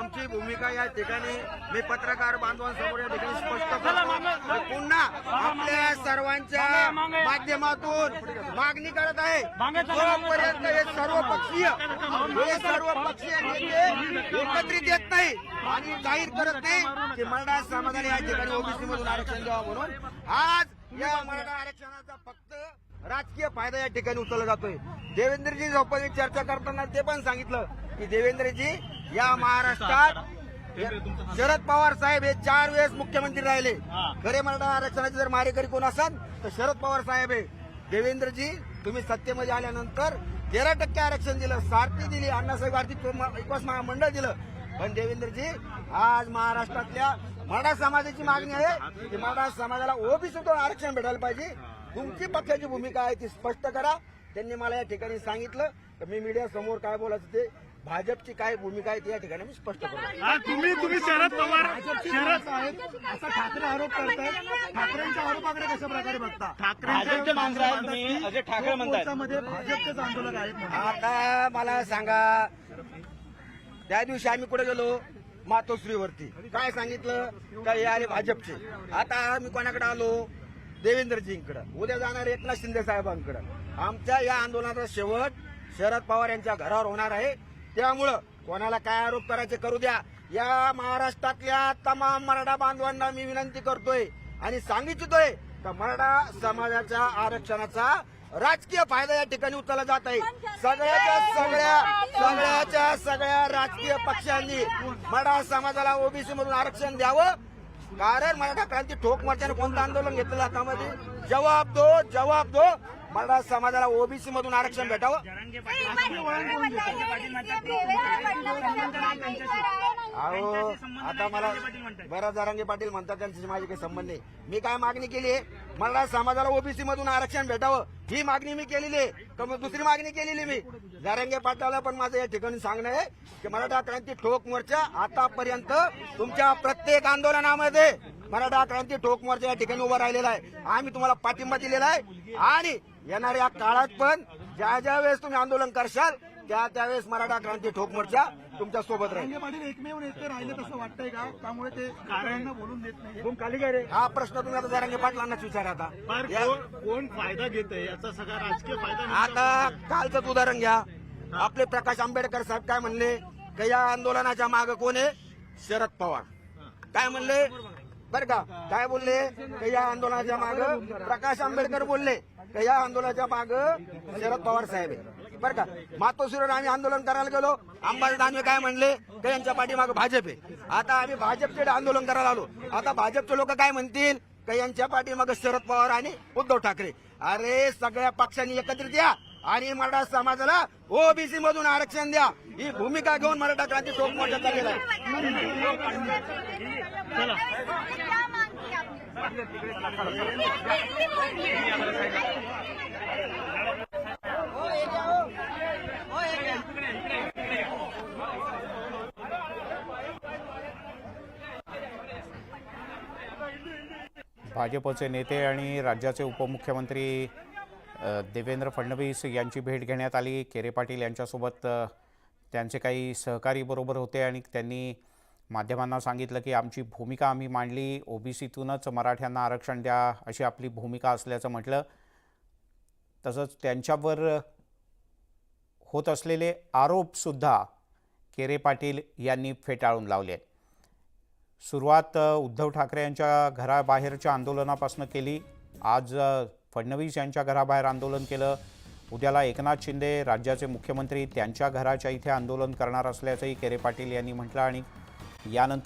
आमची भूमिका या ठिकाणी मी पत्रकार बांधवांसमोर या ठिकाणी स्पष्ट करतो. पुन्हा आपल्या सर्वांच्या माध्यमातून मागणी करत आहे, जोपर्यंत हे सर्व पक्षीय नेते एकत्रित येत नाही आणि जाहीर करत नाही की मराठा समाजाने या ठिकाणी ओबीसी मधून आरक्षण द्यावं म्हणून आज या मराठा आरक्षणाचा फक्त राजकीय फायदा या ठिकाणी उचलला जातोय. देवेंद्रजी सोबत चर्चा करताना ते पण सांगितलं की देवेंद्रजी या महाराष्ट्रात शरद पवार साहेब हे 4 वेळेस मुख्यमंत्री राहिले. खरे मराठा आरक्षणाचे जर मारेकरी कोण असाल तर शरद पवार साहेब आहे. देवेंद्रजी तुम्ही सत्तेमध्ये आल्यानंतर 13% आरक्षण दिलं, सारथी दिली, अण्णासाहेब आर्थिक विकास महामंडळ दिलं. पण देवेंद्रजी आज महाराष्ट्रातल्या मराठा समाजाची मागणी आहे की मराठा समाजाला ओबीसीतून आरक्षण भेटायला पाहिजे. तुमची पक्षाची भूमिका आहे ती स्पष्ट करा. त्यांनी मला या ठिकाणी सांगितलं तर मी मीडिया समोर काय बोलायचं ते भाजपची काय भूमिका आहे ती या ठिकाणी मी स्पष्ट करतो. तुम्ही शरद पवार शरद आहेत असा ठाकरे आरोप करतायत. ठाकरेंच्या आरोपाकडे कशा प्रकारे बघता? भाजपचे ठाकरे म्हणतात भाजपचेच आंदोलक आहेत. आता मला सांगा, त्या दिवशी आम्ही कुठे गेलो मातोश्रीवरती, काय सांगितलं का हे आले भाजपचे. आता आम्ही कोणाकडे आलो देवेंद्रजींकडे, उद्या जाणार एकनाथ शिंदे साहेबांकडे. आमच्या या आंदोलनाचा शेवट शरद पवार यांच्या घरावर होणार आहे. त्यामुळं कोणाला काय आरोप करायचे करू द्या. या महाराष्ट्रातल्या तमाम मराठा बांधवांना मी विनंती करतोय आणि सांगितलोय का मराठा समाजाच्या आरक्षणाचा राजकीय फायदा या ठिकाणी उचलला जात आहे. सगळ्या राजकीय पक्षांनी मराठा समाजाला ओबीसी मधून आरक्षण द्यावं. कारण मराठा क्रांती ठोक मोर्चाने कोणतं आंदोलन घेतलं हातामध्ये? जवाब दो मराठा समाजाला ओबीसी मधून आरक्षण भेटावं. अहो आता मला बरं जरांगे पाटील म्हणतात त्यांच्याशी माझी काही संबंध नाही. मी काय मागणी केली आहे? मराठा समाजाला ओबीसी मधून आरक्षण भेटावं ही मागणी मी केलेली आहे. तर मग दुसरी मागणी केलेली मी जरांगे पाटलाला पण माझं या ठिकाणी सांगणं आहे की मराठा क्रांती ठोक मोर्चा आतापर्यंत तुमच्या प्रत्येक आंदोलनामध्ये मराठा क्रांती ठोक मोर्चा या ठिकाणी उभा राहिलेला आहे. आम्ही तुम्हाला पाठिंबा दिलेला आहे आणि येणाऱ्या काळात पण ज्या वेळेस तुम्ही आंदोलन करशाल त्यावेळेस मराठा क्रांती ठोक मोर्चा तुमच्या सोबत राहील. पाटील एकमेव नेते राहिले तसं वाटतंय का? त्यामुळे ते कारण बोलून देत नाही. हा प्रश्न तुम्ही आता जरांगे पाटलांनाच विचारा. आता कोण फायदा घेत आहे याचा सगळा राजकीय फायदा? आता कालचं उदाहरण घ्या. आपले प्रकाश आंबेडकर साहेब काय म्हणले का या आंदोलनाच्या मागे कोण आहे? शरद पवार. काय म्हणले बरं का? काय बोलले का या आंदोलनाच्या मागे प्रकाश आंबेडकर बोलले का या आंदोलनाच्या मागे शरद पवार साहेब आहे. बरं का? मातोश्रीवर आम्ही आंदोलन करायला गेलो, अंबादास दानवे काय म्हणले का यांच्या पाठीमागे भाजप आहे. आता आम्ही भाजपचे आंदोलन करायला आलो. आता भाजपचे लोक काय म्हणतील का यांच्या पाठीमागे शरद पवार आणि उद्धव ठाकरे. अरे सगळ्या पक्षांनी एकत्रित या आणि मराठा समाजाला ओबीसी मधून आरक्षण द्या ही भूमिका घेऊन मराठा क्रांती ठोक मोर्चा चाललेला आहे. भाजपचे नेते आणि राज्याचे उपमुख्यमंत्री देवेंद्र फडणवीस यांची भेट घेण्यात आली. केरे पाटील यांच्यासोबत त्यांचे काही सहकारी बरोबर होते आणि त्यांनी माध्यमांना सांगितलं की आमची भूमिका आम्ही मांडली, ओबीसीतूनच मराठ्यांना आरक्षण द्या अशी आपली भूमिका असल्याचं म्हटलं. तसंच त्यांच्यावर होत असलेले आरोपसुद्धा केरे पाटील यांनी फेटाळून लावले. सुरुवात उद्धव ठाकरे यांच्या घराबाहेरच्या आंदोलनापासून केली. आज फडणवीस यांच्या घराबाहेर आंदोलन केलं. उद्याला एकनाथ शिंदे राज्याचे मुख्यमंत्री त्यांच्या घराच्या इथे आंदोलन करणार असल्याचंही केरे पाटील यांनी म्हटलं आणि यानंतर